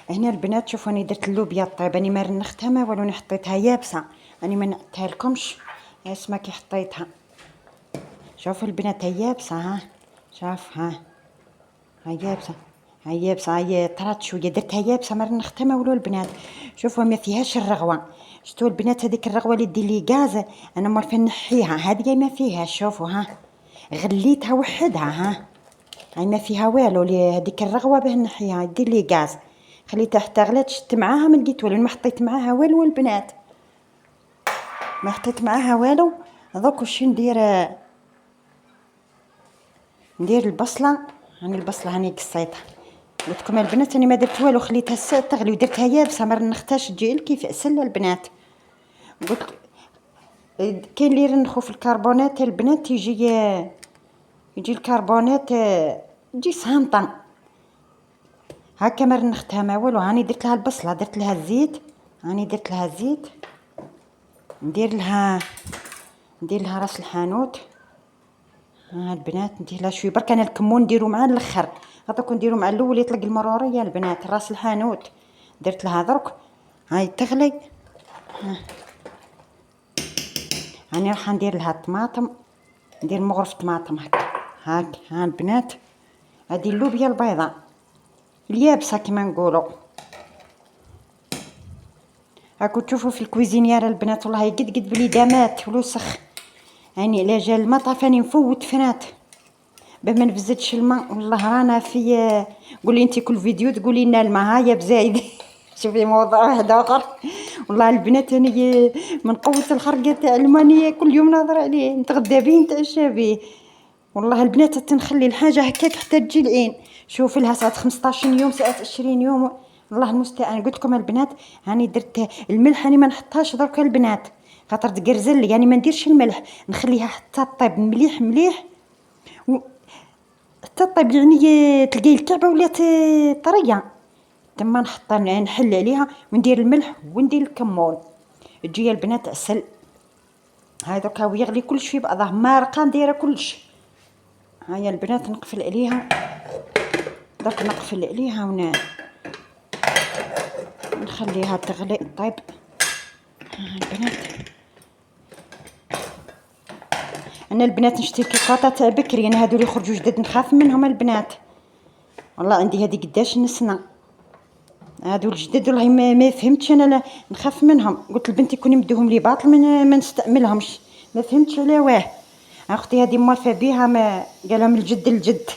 هنا البنات شوفوا راني درت اللوبيا طيب، راني ما رنختها ما والو، حطيتها يابسه، راني ما نعتها لكمش. اسما كي حطيتها شوفوا البنات هي يابسه، ها شوف ها يابسه، هاي يابسه، هاي طرات شويه درتها يابسه ما رنختها ما والو البنات. شوفوا ما فيهاش الرغوه، شفتوا البنات هذيك الرغوه اللي دير لي غاز انا مورفه نحيها، هذه ما فيهاش. شوفوا ها غليتها وحدها، ها هاي ما فيها والو، هذيك الرغوه باه نحيها دير لي غاز. خليتها حتى غلات، شت معاها ما لقيت والو، ما حطيت معاها والو البنات، ما حطيت معاها والو. دوك واش ندير، ندير البصله. هاني البصله هاني قصيتها، قلت لكم البنات راني ما درت والو، خليتها تغلي ودرتها يابسه ما رنختهاش تجي كيف سله البنات. قلت كاين اللي يرنخو في الكربونات البنات يجي الكربونات يجي صامطه، هكا ما رنختها ما والو. هاني درت لها البصله، درت لها الزيت، هاني درت لها الزيت، ندير لها راس الحانوت. ها البنات ندير لها شويه برك، انا الكمون نديرو مع الاخر، هذاك نديرو مع الاول يطلق المروريه البنات. راس الحانوت درت لها درك، هاي تغلي. هاني راح ندير لها الطماطم، ندير مغرف طماطم هاك ها البنات. هذه اللوبيا البيضاء اليابسه كما نقولوا. هاكو تشوفوا في الكويزينيير البنات والله قد بليدامات والوسخ، يعني الا جا الماء طافاني نفوت فنات باه ما نبزدش الماء. والله رانا في قولي انت كل فيديو تقولي لنا الماء ها يا بزايد. شوفي موضوع واحد اخر، والله البنات انا من قوه الخرقه تاع المانيه كل يوم نهضر عليه، نتغدى بيه نتعشى بيه. والله البنات تنخلي الحاجه هكاك حتى تجي العين. شوف لها ساعه 15 يوم ساعه 20 يوم، الله المستعان. قلت لكم البنات هاني درت الملح، راني ما نحطهاش درك البنات خاطر تقرزل، يعني ما نديرش الملح، نخليها حتى طيب مليح مليح حتى طيب، يعني تلقاي الكعبه ولات طريه، تما نحط نحل عليها وندير الملح وندير الكمون، تجي البنات عسل. هاي دركا ويغلي كلش في بعضه، مارقه نديرها كلش. هاي البنات نقفل عليها درك، نقفل عليها نخليها تغلي طيب. البنات انا البنات نشتي الكيكاطه تاع بكري، انا هادو اللي يخرجوا جدد نخاف منهم البنات، والله عندي هذه قداش نسنه هادو الجدد والله ما فهمتش انا، لا نخاف منهم. قلت لبنتي كوني مدوهم لي باطل ما نستعملهمش، ما فهمتش على واه. اختي هذه موالفه بيها، ما قالها من الجد للجد.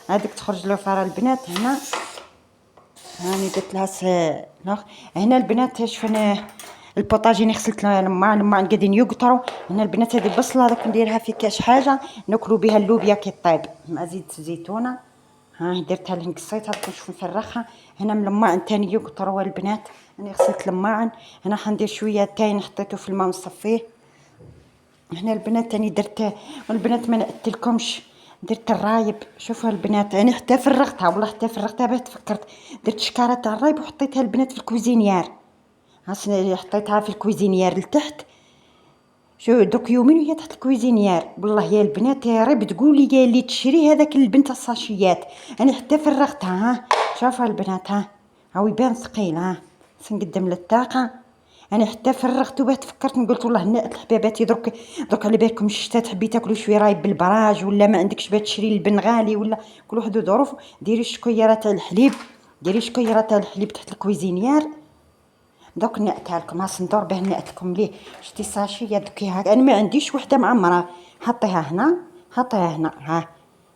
هذيك تخرج له فار البنات هنا، هاني درت لها هنا البنات. شوفنا البوطاجي غسلت لما قاعدين يقطروا. هنا البنات هذه البصله هذاك نديرها في كاش حاجه ناكلوا بها اللوبيا كي طيب مع زيت الزيتونه. ها درتها لهم قصيتها باش نفرخها. هنا من الماعن تاني يقطروا البنات، انا غسلت الماعن. هنا حندير شويه تاين حطيته في الماء ونصفيه. هنا البنات تاني درت، والبنات ما نعتلكمش درت الرايب. شوفوا البنات انا حتى فرغتها، والله حتى فرغتها باه تفكرت. درت شكاره تاع الرايب وحطيتها البنات في الكوزينيير، حطيتها في الكوزينيير لتحت. شو دوك يومين وهي تحت الكويزينيير. والله يا البنات يا رب تقولي قال لي تشري هذاك البنت الصاشيات، انا حتى فرغتها. ها شوفوا البنات ها هاو يبان ثقيل، ها سنقدم للطاقه. انا حتى فرغته باه تفكرت قلت والله الحباباتي درك على بالكم الشتا تحبي تاكلوا شويه رايب بالبراج، ولا ما عندكش باه تشري البن غالي، ولا كل واحد وظروف. ديري شكيره تاع الحليب، ديري شكيره تاع الحليب تحت الكويزينيير. دوك نعتها لكم، ها صندور باه نعت لكم ليه. شتي ساشيه دوك انا ما عنديش وحده معمره. حطيها هنا، حطيها هنا، ها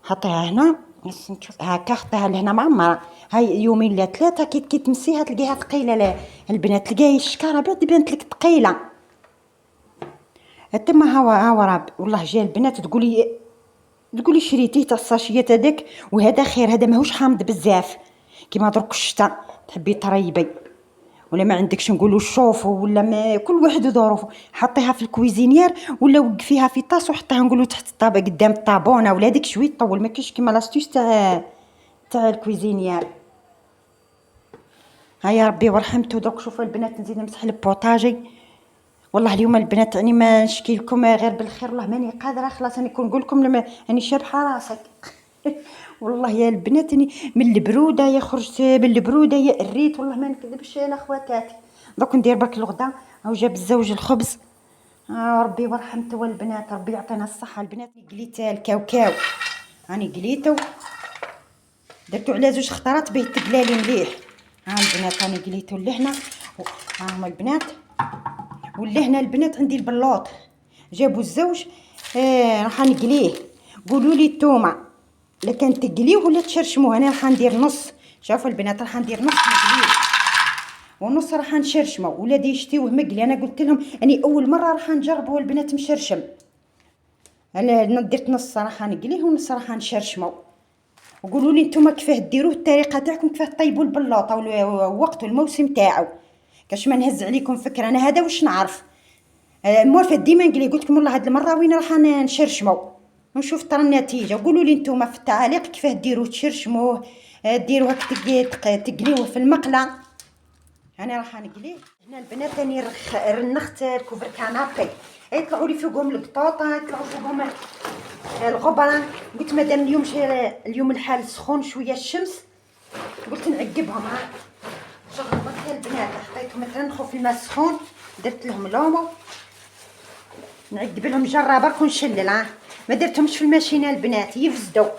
حطيها هنا بس نشوف هكا، حطيها لهنا معمره. هاي يومين لا ثلاثه كي تمسيها تلقيها ثقيله. لا البنات تلقاي الشكاره بعد بانت لك ثقيله. تما هاو راب والله جا البنات تقولي شريتيه تاع الساشيات هذاك، وهذا خير، هذا ماهوش حامض بزاف كيما درك الشتا تحبي طريبي، ولا ما عندكش نقولوا شوفوا، ولا ما كل واحد وظروفه. حطيها في الكويزينيير ولا وقفيها في طاس وحطيها نقولوا تحت الطابق قدام الطابونه، ولا هذيك شويه طول ما كاينش كيما لاستيش تاع الكويزينيير. هيا ربي ورحمته. دوك شوفوا البنات نزيد نمسح البوطاجي. والله اليوم البنات راني ما نشكي لكم غير بالخير، والله ماني قادره خلاص. راني كون نقول لكم لما راني شابحه راسك. والله يا البنات اني من البروده يا خرجت من البروده يا الريت، والله ما نكذبش على خواتاتي. دوك ندير برك الغدا، هاو جاب الزوج الخبز. ربي يرحم توا البنات، ربي يعطينا الصحه البنات. قليت الكاوكاو، راني قليتو درتو على 2 خطرات باه تقلالي مليح. البنات راني قليتو اللحنه. ها هما البنات، واللهنا البنات عندي البلاط جابوا الزوج. راح نقليه. قولوا لي التومه لا كان تقليه ولا تشرشموه. انا راح ندير نص. شوفوا البنات راح ندير نص نقليه ونص راح نشرشمه. ولادي يشتيوه مقلي. انا قلت لهم اني اول مره راح نجربه البنات مشرشم. انا درت نص راح نقليه ونص راح نشرشمه. وقولوا لي نتوما كيفاه ديروه، الطريقه تاعكم كيفاه طيبوا البلاط او وقت الموسم تاعو. كاش ما نهز عليكم فكره، انا هذا واش نعرف. مورفه ديما نقلي. قلت لكم والله هاد المره وين راح نشرشمو ونشوف ترى النتيجه. وقولوا لي نتوما في التعاليق كيفاه ديروه تشرشموه، ديروه هكا تقليوه في المقله. انا راح نقليه هنا البنات. راني رنخت الكوفر كانابي. يطلعوا لي فوقهم القطوطه، يطلعوا فوقهم الغبره. قلت مادام اليوم الحال سخون شويه الشمس، قلت نعقبهم. شغل برك البنات حطيتهم يترنخوا في الماء السخون، درت لهم لومو نعقب لهم جره برك ونشلل. ما درتهمش في الماشينه البنات يفزدوا،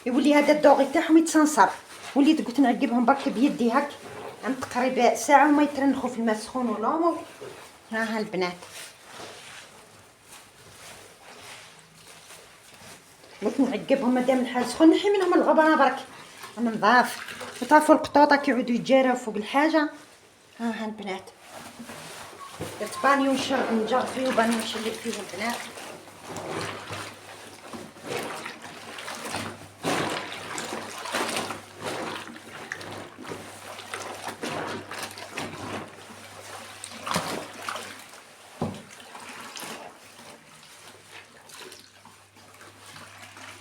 يولي هذا الدوغي تاعهم يتسنصر. وليت قلت نعقبهم برك بيدي هك عند تقريبا ساعه وما يترنخوا في الماء السخون ولومو. ها البنات قلت نعقبهم مادام الحال سخون، نحي منهم الغبره برك انا نضاف. وطافوا القطوطه كيعودوا يتجاراو فوق الحاجه. ها البنات درت بانيو نجر فيه وبانيو نشلل فيه البنات.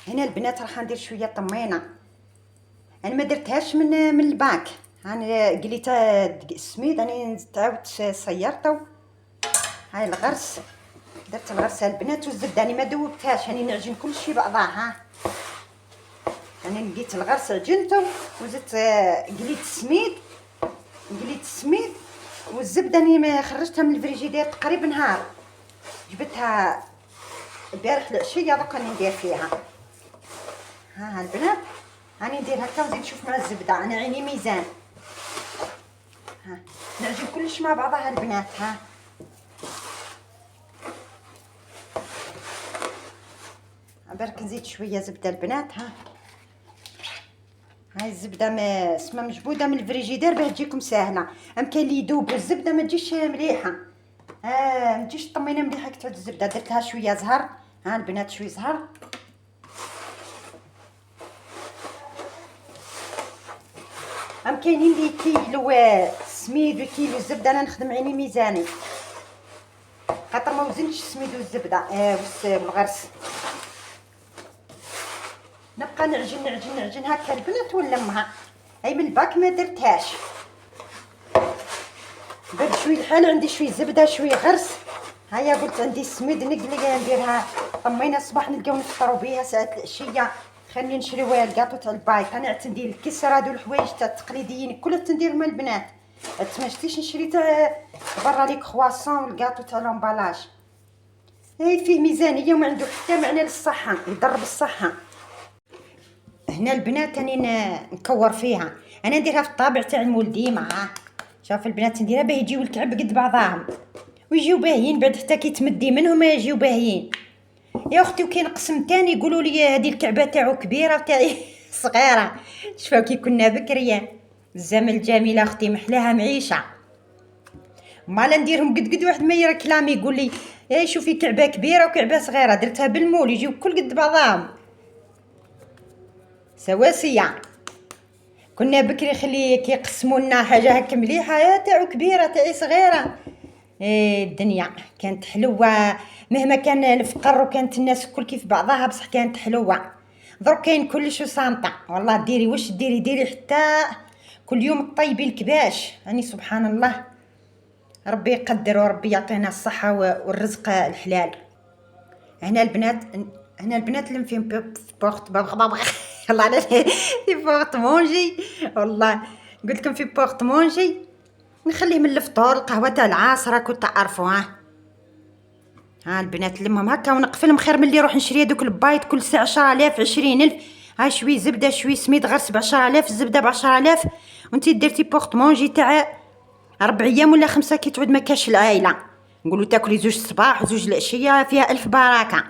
هنا البنات راح ندير شويه طمينه. انا ما درتهاش من الباك. انا قليت السميد راني تعاودت صيرته. هاي الغرس درت الغرس البنات والزبده. راني ما ذوبتهاش، راني نعجن كل شيء بعضها. راني لقيت الغرس عجنته وزدت قليت السميد والزبده. راني ما خرجتها من الفريجيدير تقريبا نهار، جبتها البارح العشيه دوك راني ندير فيها. ها البنات راني ندير هكا ونزيد نشوف مع الزبده. انا عيني ميزان. نعجن كلش مع بعضها البنات. برك نزيد شويه زبده البنات. هاي الزبده ما اسمها مجبوده من الفريجيدير باه تجيكم ساهله. كاين اللي يذوب الزبده ما تجيش مليحه. ما تجيش طمينه مليحه كتعود الزبده. درت لها شويه زهر. البنات شويه زهر. كاينين اللي كيلو السميد وكيلو الزبده. انا نخدم عيني ميزاني خاطر ما وزنتش السميد والزبده والغرس. نبقى نعجن هكا البنات ونلمها. هاي من الباك ما درتهاش. برد شويه الحال عندي شويه زبده شويه غرس. هيا قلت عندي السميد نقلي نديرها طمينه الصباح نلقاو نفطروا بها ساعه العشيه. خليني نشريو الكاطو تاع البايك. انا ندير الكسر هادو الحوايج تاع التقليديين كلها تنديرهم البنات. تمشتيش نشري تاع برا لي كرواسون والكاطو تاع لومبالاج. هاي فيه ميزانيه وما عنده حتى معنى للصحه، يضرب الصحه. هنا البنات راني نكور فيها. انا نديرها في الطابع تاع المولدي معاه. شوف البنات نديرها باه يجيو الكعب قد بعضاهم ويجيو باهيين. بعد حتى كي تمدي منهم يجيو باهيين يا اختي. وكاين قسم تاني يقولوا لي هذه الكعبه تاعو كبيره وتاعي صغيره. شفاو كي كنا بكريه الزمن الجميله اختي محلاها معيشه. ما نديرهم قد واحد ما يركلامي يقول لي يا شوفي كعبه كبيره وكعبه صغيره. درتها بالمول يجيو كل قد بعضاهم سواسيه. كنا بكري خلي كيقسموا لنا حاجه هكا مليحه يا تاعو كبيره تاعي صغيره. الدنيا كانت حلوه مهما كان الفقر وكانت الناس الكل كيف بعضها بصح كانت حلوه. درك كاين كلش وصامته. والله ديري واش ديري حتى كل يوم طيبي الكباش. يعني سبحان الله ربي يقدر وربي يعطينا الصحه والرزق الحلال. هنا البنات هنا البنات اللي في بورت يلا على في بورت مونجي. والله قلت لكم في بورت مونجي نخليه من الفطور، القهوه تاع العصر راكم تعرفوا. ها البنات نلمهم هكا ونقفلهم خير من اللي نروح نشري هذوك البايض كل ساعه 10,000 20,000. ها شوي زبده شوي سميد غرس ب10,000، الزبده ب10,000، وانتي درتي بورت مونجي تاع 4 ايام ولا 5 كي تعود ما كاش العائله. نقولوا تاكلي زوج الصباح وزوج العشيه فيها الف بركه.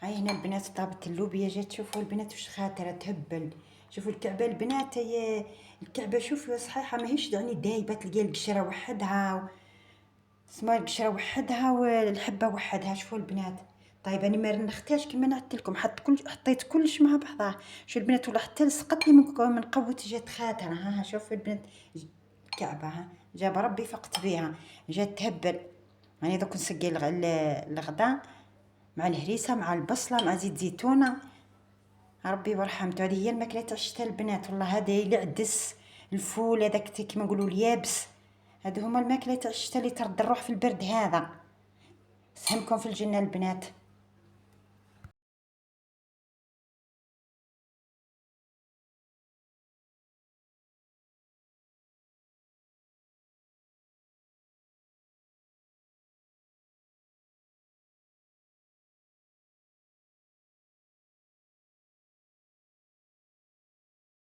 هاي هنا البنات طابت اللوبيا جات. شوفوا البنات واش خاطره تهبل. شوفوا الكعبه البنات، هي الكعبه شوفوا صحيحه ماهيش يعني دايبه، تلقى القشره وحدها، اسمها القشره وحدها والحبه وحدها. شوفوا البنات. طيب انا ما نختارش كيما نعدت لكم، حطيت كلش مع بعضها. شوفوا البنات ولا حتى لصقت لي من قوه جات خاطره. ها شوفوا البنات الكعبه ها جاب ربي فقت بيها جات تهبل. يعني دوك نسقي الغدا مع الهريسه مع البصله مع زيت زيتونه. ربي ورحمته. هذه هي الماكله تاع الشتا البنات. والله هذا العدس الفول هذاك كيما نقولوا اليابس، هادو هما الماكله تاع الشتا اللي ترد الروح في البرد هذا. سهمكم في الجنه البنات.